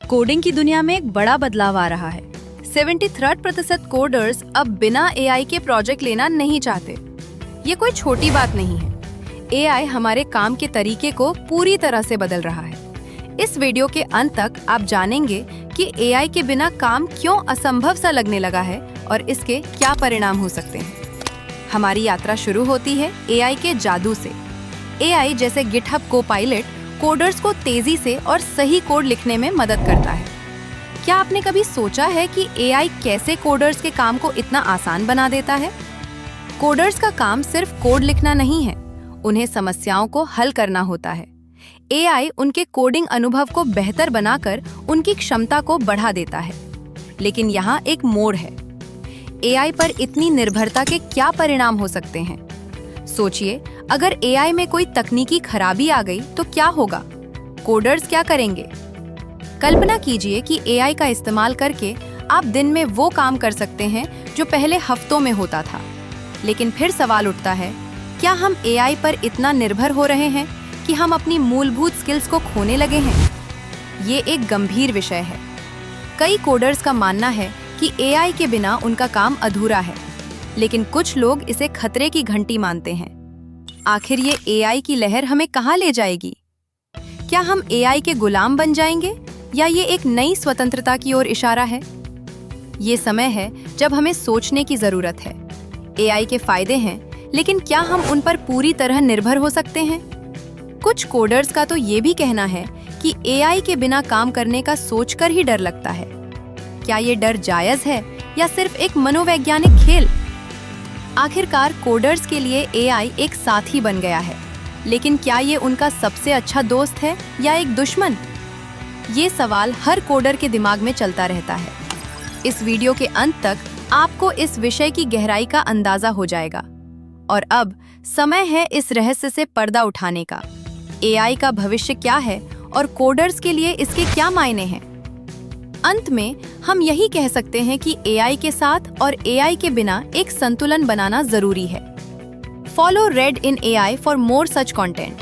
Coding की दुनिया में एक बड़ा बदलाव आ रहा है। 73% कोडर्स अब बिना एआई के प्रोजेक्ट लेना नहीं चाहते। ये कोई छोटी बात नहीं है। एआई हमारे काम के तरीके को पूरी तरह से बदल रहा है। इस वीडियो के अंत तक आप जानेंगे कि एआई के बिना काम क्यों असंभव सा लगने लगा है और इसके क्या परिणाम हो सकते हैं। हमारी यात्रा शुरू होती है एआई के जादू से। एआई जैसे गिटहब कोपायलट कोडर्स को तेजी से और सही कोड लिखने में मदद करता है। क्या आपने कभी सोचा है कि एआई कैसे कोडर्स के काम को इतना आसान बना देता है? कोडर्स का काम सिर्फ कोड लिखना नहीं है, उन्हें समस्याओं को हल करना होता है। एआई उनके कोडिंग अनुभव को बेहतर बनाकर उनकी क्षमता को बढ़ा देता है। लेकिन यहाँ एक मोड़ है। एआई पर इतनी निर्भरता के क्या परिणाम हो सकते हैं? सोचिए, अगर एआई में कोई तकनीकी खराबी आ गई तो क्या होगा? कोडर्स क्या करेंगे? कल्पना कीजिए कि एआई का इस्तेमाल करके आप दिन में वो काम कर सकते हैं जो पहले हफ्तों में होता था। लेकिन फिर सवाल उठता है, क्या हम एआई पर इतना निर्भर हो रहे हैं कि हम अपनी मूलभूत स्किल्स को खोने लगे हैं? ये एक गंभीर विषय है। कई कोडर्स का मानना है कि एआई के बिना उनका काम अधूरा है, लेकिन कुछ लोग इसे खतरे की घंटी मानते हैं। आखिर ये एआई की लहर हमें कहाँ ले जाएगी? क्या हम एआई के गुलाम बन जाएंगे या ये एक नई स्वतंत्रता की ओर इशारा है? ये समय है जब हमें सोचने की जरूरत है। एआई के फायदे हैं, लेकिन क्या हम उन पर पूरी तरह निर्भर हो सकते हैं? कुछ कोडर्स का तो ये भी कहना है कि एआई के बिना काम करने का सोचकर ही डर लगता है। क्या ये डर जायज है या सिर्फ एक मनोवैज्ञानिक खेल? आखिरकार कोडर्स के लिए एआई एक साथी बन गया है, लेकिन क्या ये उनका सबसे अच्छा दोस्त है या एक दुश्मन? ये सवाल हर कोडर के दिमाग में चलता रहता है। इस वीडियो के अंत तक आपको इस विषय की गहराई का अंदाजा हो जाएगा। और अब समय है इस रहस्य से पर्दा उठाने का। एआई का भविष्य क्या है और कोडर्स के लिए इसके क्या मायने हैं? अंत में हम यही कह सकते हैं कि एआई के साथ और एआई के बिना एक संतुलन बनाना जरूरी है। Follow red in AI for more such content.